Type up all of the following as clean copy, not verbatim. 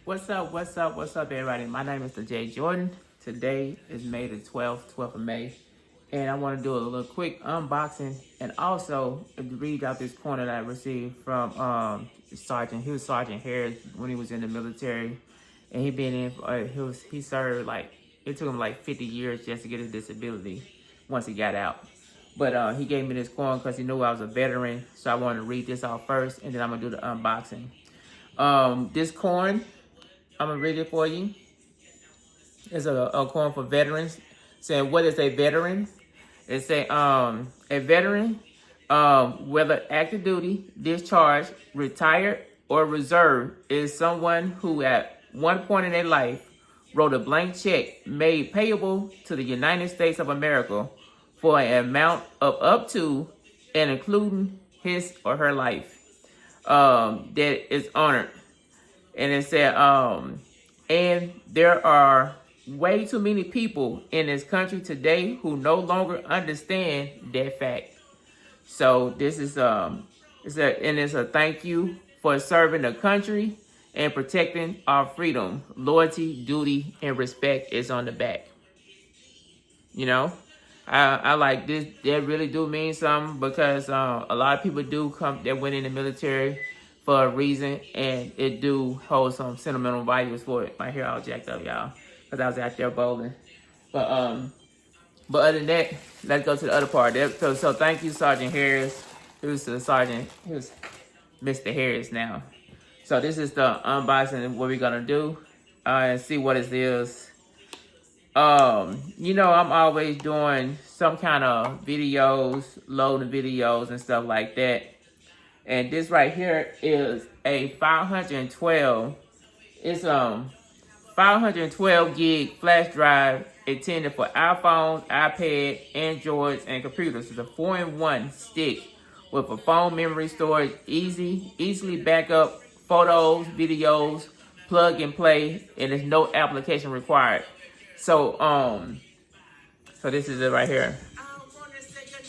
What's up, everybody? My name is TheJ Jordan. Today is May the 12th of May. And I want to do a little quick unboxing and also read out this coin that I received from Sergeant. He was Sergeant Harris when he was in the military. And he served it took him like 50 years just to get his disability once he got out. But he gave me this coin because he knew I was a veteran. So I wanted to read this out first and then I'm going to do the unboxing. This coin, I'm going to read it for you. It's a coin for veterans. Saying, what is a veteran? It say, a veteran, whether active duty, discharged, retired, or reserve, is someone who at one point in their life wrote a blank check made payable to the United States of America for an amount of up to and including his or her life that is honored. And it said, and there are way too many people in this country today who no longer understand that fact. So this is it's a thank you for serving the country and protecting our freedom. Loyalty, duty, and respect is on the back. You know, I like this. That really do mean something because a lot of people do come that went in the military for a reason, and it do hold some sentimental values for it. My hair all jacked up, y'all, because I was out there bowling. But other than that, let's go to the other part. So thank you, Sergeant Harris. Who's the sergeant? Who's Mr. Harris now? So this is the unboxing of what we're gonna do and see what it is. You know, I'm always doing some kind of videos, loading videos and stuff like that. And this right here is a 512. It's 512 gig flash drive intended for iPhone, iPad, Androids, and computers. It's a 4-in-1 stick with a phone memory storage, easily backup photos, videos, plug and play, and there's no application required. So so this is it right here.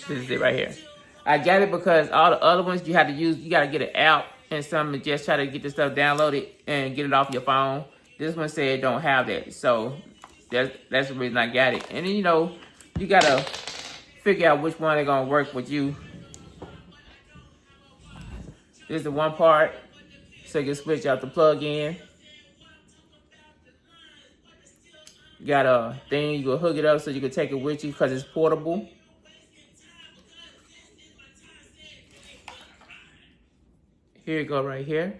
This is it right here. I got it because all the other ones you got to get an app and something to just try to get this stuff downloaded and get it off your phone. This one said don't have that. So that's the reason I got it. And then, you know, you got to figure out which one is going to work with you. This is the one part. So you can switch out the plug in. You got a thing, you can hook it up so you can take it with you because it's portable. Here you go right here.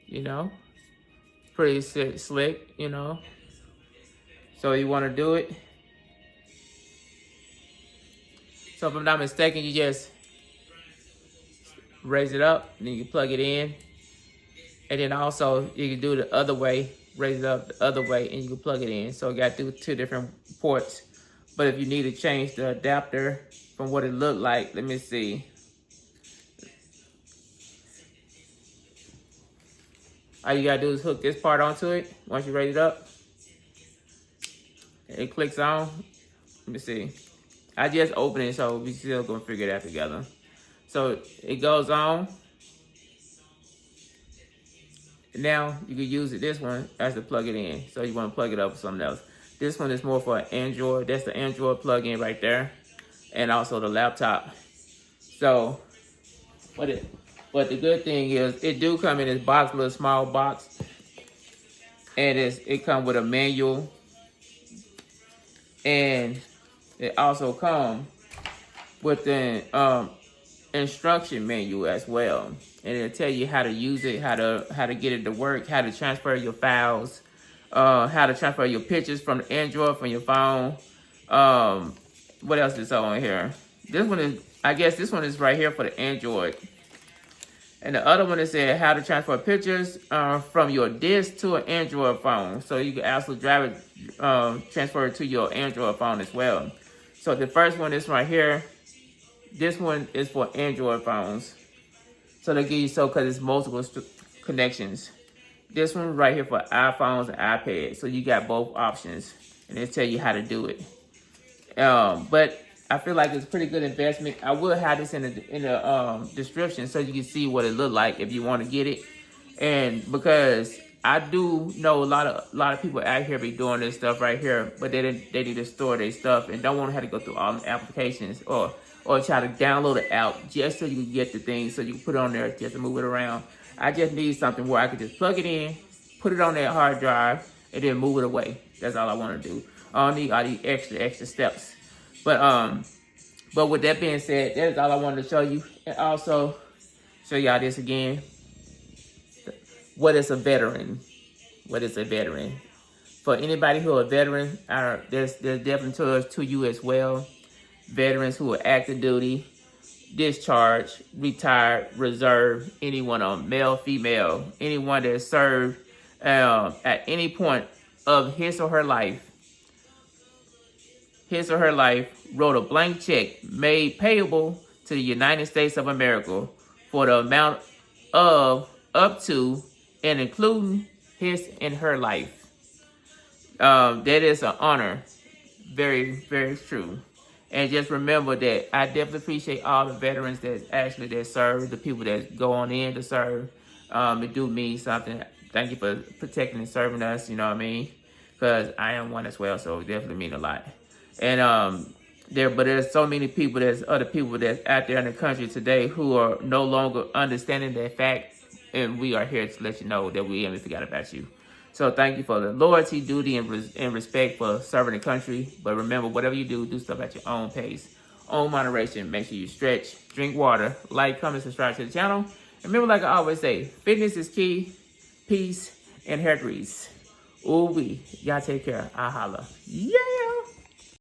You know, pretty slick, you know. So you want to do it. So if I'm not mistaken, you just raise it up, and then you plug it in. And then also you can do the other way, raise it up the other way, and you can plug it in. So you got to do 2 different ports. But if you need to change the adapter from what it looked like, let me see. All you gotta do is hook this part onto it. Once you raise it up, it clicks on. Let me see. I just opened it, so we still gonna figure that together. So it goes on. Now you can use this one as to plug it in. So you want to plug it up with something else. This one is more for Android. That's the Android plug-in right there, and also the laptop. So but the good thing is it do come in this box, little small box, and it comes with a manual, and it also comes with an instruction manual as well, and it'll tell you how to use it, how to get it to work, how to transfer your files, how to transfer your pictures from the Android from your phone. What else is on here? This one is, I guess this one is right here for the Android. And the other one is saying how to transfer pictures from your disk to an Android phone. So you can actually transfer it to your Android phone as well. So the first one is right here. This one is for Android phones. So they give you because it's multiple connections. This one right here for iPhones and iPads. So you got both options, and they tell you how to do it. But I feel like it's a pretty good investment. I will have this in the description so you can see what it looked like if you want to get it. And because I do know a lot of people out here be doing this stuff right here, but they need to store their stuff and don't want to have to go through all the applications or try to download it out just so you can get the thing so you can put it on there just to move it around. I just need something where I can just plug it in, put it on that hard drive, and then move it away. That's all I want to do. I don't need all these extra steps. But with that being said, that is all I wanted to show you. And also show y'all this again. What is a veteran? What is a veteran? For anybody who are a veteran, there's definitely tours to you as well. Veterans who are active duty, discharged, retired, reserve, anyone on male, female, anyone that served at any point of his or her life, wrote a blank check made payable to the United States of America for the amount of up to and including his and her life. That is an honor. Very, very true. And just remember that I definitely appreciate all the veterans that serve, the people that go on in to serve. It do mean something. Thank you for protecting and serving us, you know what I mean? Because I am one as well, so it definitely mean a lot. And there's so many people, there's other people that's out there in the country today who are no longer understanding that fact. And we are here to let you know that we haven't forgot about you. So thank you for the loyalty, duty, and respect for serving the country. But remember, whatever you do stuff at your own pace, own moderation. Make sure you stretch, drink water, like, comment, subscribe to the channel. And remember, like I always say, fitness is key, peace, and hair grease. Ooh-wee. Y'all take care. I holla. Yeah.